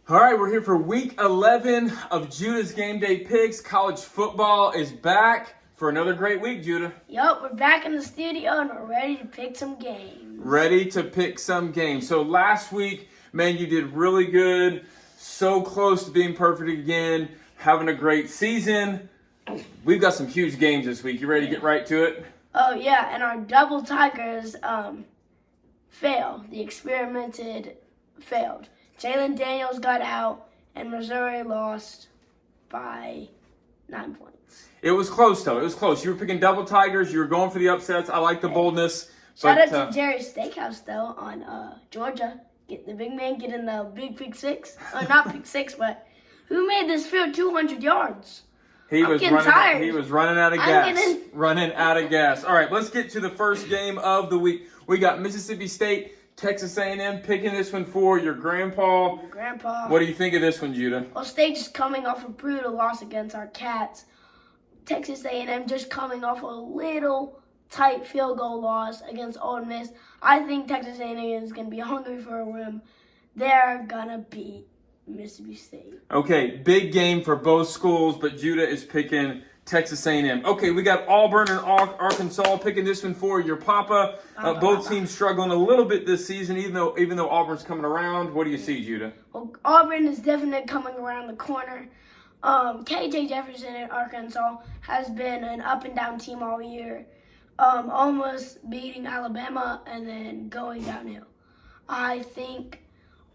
All right, we're here for week 11 of Judah's Game Day Picks. College football is back for another great week, Judah. Yup, we're back in the studio and we're ready to pick some games. Ready to pick some games. So last week, man, you did really good. So close to being perfect again. Having a great season. We've got some huge games this week. You ready to get right to it? Oh, yeah, and our double Tigers failed. The experimented failed. Jalen Daniels got out, and Missouri lost by 9 points. It was close, though. It was close. You were picking double Tigers. You were going for the upsets. I like the boldness. Shout out to Jerry's Steakhouse, though, on Georgia. Get the big man getting the big pick six. Not pick six, but who made this field 200 yards? He was running out of gas. Running out of gas. All right, let's get to the first game of the week. We got Mississippi State, Texas A&M picking this one for your grandpa. What do you think of this one, Judah? Well, State just coming off a brutal loss against our Cats. Texas A&M just coming off a little tight field goal loss against Ole Miss. I think Texas A&M is going to be hungry for a win. They're going to beat Mississippi State. Okay, big game for both schools, but Judah is picking Texas A&M. Okay, we got Auburn and Arkansas picking this one for your papa. Both teams struggling a little bit this season, even though Auburn's coming around. What do you see, Judah? Well, Auburn is definitely coming around the corner. KJ Jefferson in Arkansas has been an up and down team all year, almost beating Alabama and then going downhill. I think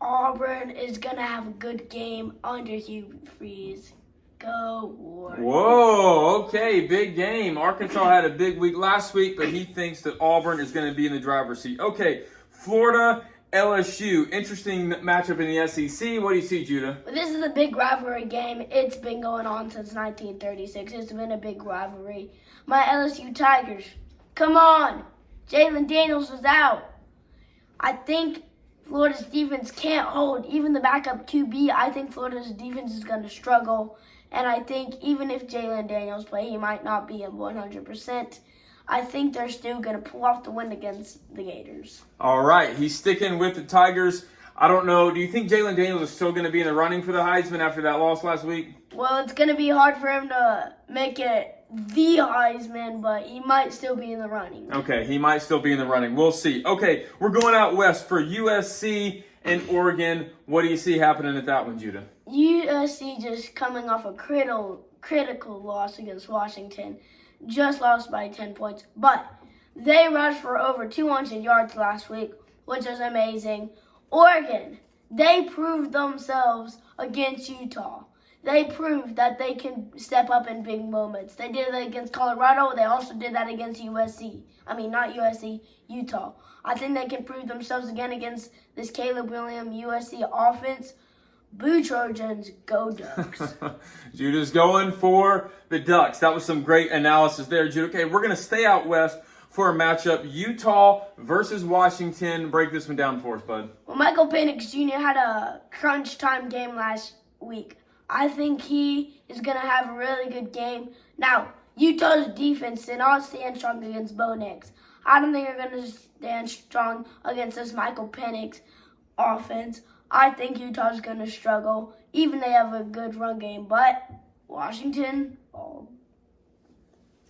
Auburn is going to have a good game under Hugh Freeze. Go Warriors. Whoa, okay, big game. Arkansas had a big week last week, but he thinks that Auburn is going to be in the driver's seat. Okay, Florida, LSU. Interesting matchup in the SEC. What do you see, Judah? This is a big rivalry game. It's been going on since 1936. It's been a big rivalry. My LSU Tigers, come on. Jalen Daniels was out. I think Florida's defense can't hold. Even the backup QB, I think Florida's defense is going to struggle. And I think even if Jalen Daniels play, he might not be at 100%. I think they're still going to pull off the win against the Gators. All right, he's sticking with the Tigers. I don't know. Do you think Jalen Daniels is still going to be in the running for the Heisman after that loss last week? Well, it's going to be hard for him to make it the Heisman, but he might still be in the running. Okay, he might still be in the running. We'll see. Okay, we're going out west for USC and Oregon. What do you see happening at that one, Judah? USC just coming off a critical loss against Washington. Just lost by 10 points. But they rushed for over 200 yards last week, which is amazing. Oregon, they proved themselves against Utah. They proved that they can step up in big moments. They did that against Colorado. They also did that against USC. I mean, not USC, Utah. I think they can prove themselves again against this Caleb Williams USC offense. Boo Trojans, go Ducks. Judah's going for the Ducks. That was some great analysis there, Judah. Okay, we're going to stay out west for a matchup. Utah versus Washington. Break this one down for us, bud. Well, Michael Penix Jr. had a crunch time game last week. I think he is going to have a really good game. Now, Utah's defense did not stand strong against Bo Nix. I don't think they're going to stand strong against this Michael Penix offense. I think Utah's going to struggle, even they have a good run game. But Washington,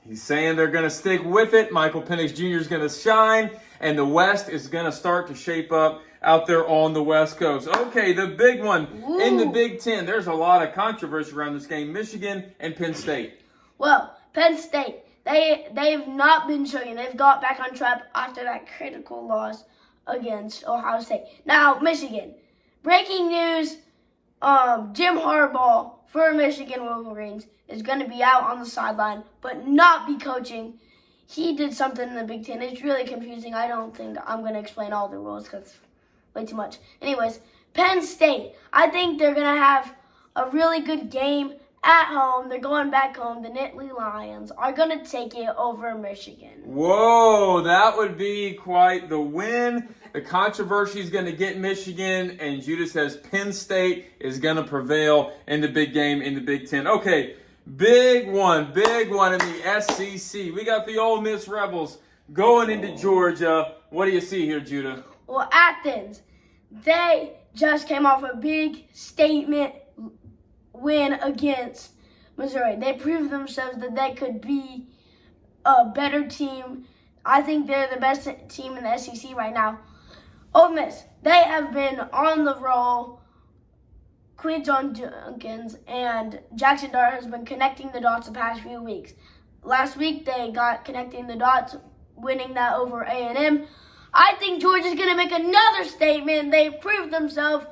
He's saying they're going to stick with it. Michael Penix Jr. is going to shine, and the West is going to start to shape up out there on the West Coast. Okay, the big one in the Big Ten. There's a lot of controversy around this game. Michigan and Penn State. Well, Penn State, they've not been showing. They've got back on track after that critical loss against Ohio State. Now, Michigan. Breaking news, Jim Harbaugh for Michigan Wolverines is going to be out on the sideline, but not be coaching. He did something in the Big Ten. It's really confusing. I don't think I'm going to explain all the rules because it's way too much. Anyways, Penn State, I think they're going to have a really good game at home. They're going back home. The Nittany Lions are going to take it over Michigan. Whoa, that would be quite the win. The controversy is going to get Michigan, and Judah says Penn State is going to prevail in the big game in the Big Ten. Okay, big one in the SEC. We got the Ole Miss Rebels going into Georgia. What do you see here, Judah? Well, Athens, they just came off a big statement win against Missouri. They proved themselves that they could be a better team. I think they're the best team in the SEC right now. Ole Miss, they have been on the roll. Quinton Jenkins and Jackson Dart has been connecting the dots the past few weeks. Last week, they got connecting the dots, winning that over A&M. I think Georgia's going to make another statement. They proved themselves.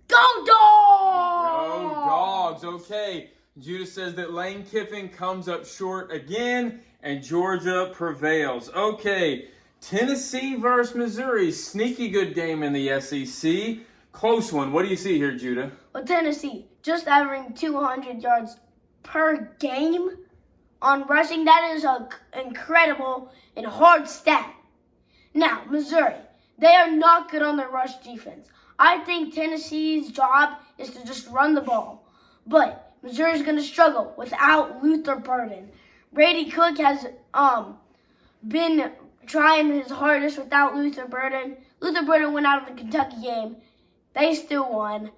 Go Dogs! Go Dogs. Okay. Judah says that Lane Kiffin comes up short again, and Georgia prevails. Okay. Tennessee versus Missouri. Sneaky good game in the SEC. Close one. What do you see here, Judah? Well, Tennessee, just averaging 200 yards per game on rushing. That is an incredible and hard stat. Now, Missouri, they are not good on their rush defense. I think Tennessee's job is to just run the ball. But Missouri's going to struggle without Luther Burden. Brady Cook has been trying his hardest without Luther Burden. Luther Burden went out of the Kentucky game. They still won.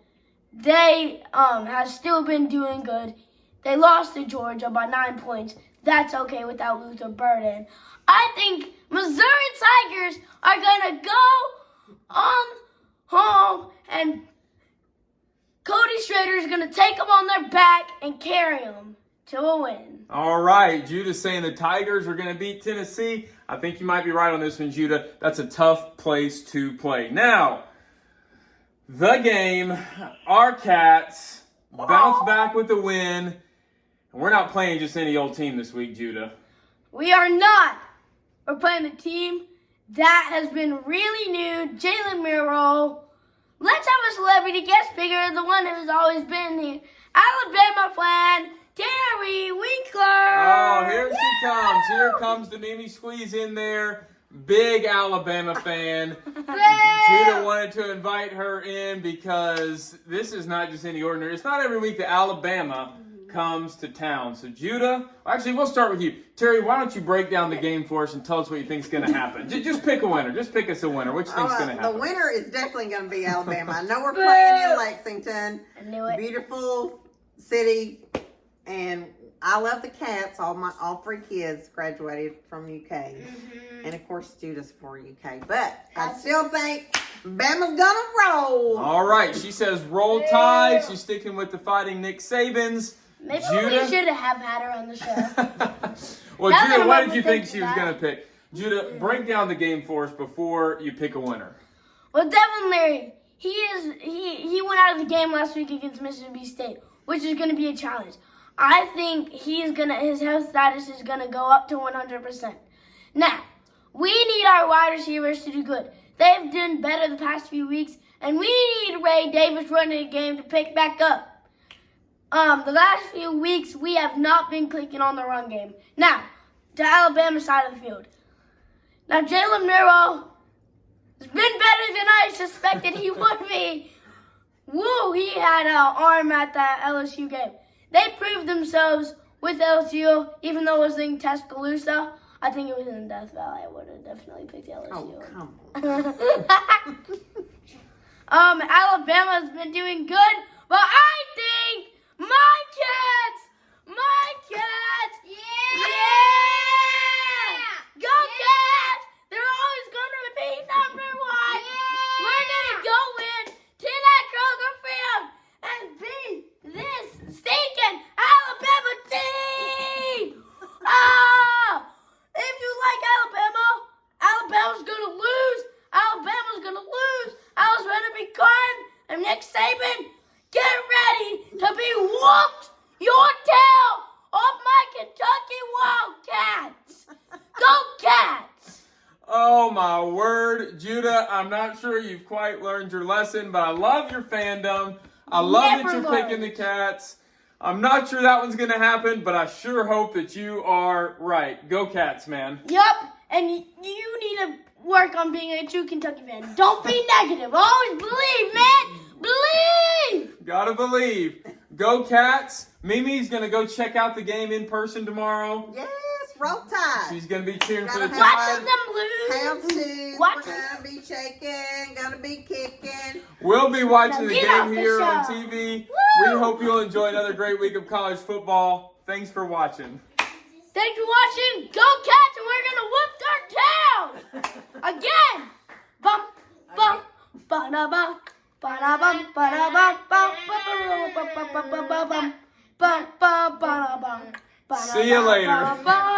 They have still been doing good. They lost to Georgia by 9 points. That's okay without Luther Burden. I think Missouri Tigers are going to go on home, and Cody Schrader is going to take them on their back and carry them to a win. All right. Judah's saying the Tigers are going to beat Tennessee. I think you might be right on this one, Judah. That's a tough place to play. Now, the game, our Cats bounce back with the win. And we're not playing just any old team this week, Judah. We are not. We're playing the team that has been really new, Jalen Miro. Let's have a celebrity guest figure, the one who's always been here. Alabama fan, Terry Winkler. Oh, here she comes. Here comes the Mimi Squeeze in there. Big Alabama fan. Judah wanted to invite her in because this is not just any ordinary. It's not every week that Alabama comes to town. So Judah, actually we'll start with you. Terry, why don't you break down the game for us and tell us what you think is going to happen? Just pick a winner. Just pick us a winner. What you think's going to happen? The winner is definitely going to be Alabama. I know we're playing in Lexington. I knew it. Beautiful city, and I love the Cats. All three kids graduated from UK, and of course Judah's for UK. But I still think Bama's gonna roll. All right, she says roll tide. She's sticking with the Fighting Nick Sabans. Maybe Judah? we should have had her on the show. Well, Now that Judah, I'm what did you think overthinking she was that. going to pick? Judah, break down the game for us before you pick a winner. Well, Devin Leary, he went out of the game last week against Mississippi State, which is going to be a challenge. I think his health status is going to go up to 100%. Now, we need our wide receivers to do good. They've done better the past few weeks, and we need Ray Davis running the game to pick back up. The last few weeks, we have not been clicking on the run game. Now, to Alabama side of the field. Now, Jalen Miro has been better than I suspected he would be. Woo, he had an arm at that LSU game. They proved themselves with LSU, even though it was in Tuscaloosa. I think it was in Death Valley. I would have definitely picked LSU. Oh, come on. Alabama's been doing good, but I think my Cats, yeah! Go Cats! They're always gonna be number one. We're gonna go in to that Kroger Field and beat this stinking Alabama team. If you like Alabama's gonna lose. Alabama's gonna lose. Alabama's gonna be crying. And Nick Saban, get ready to be whooped your tail off my Kentucky Wildcats. Go Cats! Oh, my word. Judah, I'm not sure you've quite learned your lesson, but I love your fandom. I love that you're picking the Cats. I'm not sure that one's going to happen, but I sure hope that you are right. Go Cats, man. Yup, and you need to work on being a true Kentucky fan. Don't be negative. Always believe, man. Believe! Gotta believe. Go Cats. Mimi's going to go check out the game in person tomorrow. Yes, roll tide. She's gonna be cheering for the Gotta Tide. Watching them Pound lose. two. Watch We're gonna be shaking, gonna be kicking. We'll be watching the Get off game the here on show. TV. Woo! We hope you'll enjoy another great week of college football. Thanks for watching. Thanks for watching. Go Cats, and we're gonna whoop their tails again. Bum, bum, ba-da-bum, ba-da-bum, ba-da-bum, bum, ba-ba-bum, ba-ba-bum, bum, bum, ba-da-bum, See you later. ba-da-bum.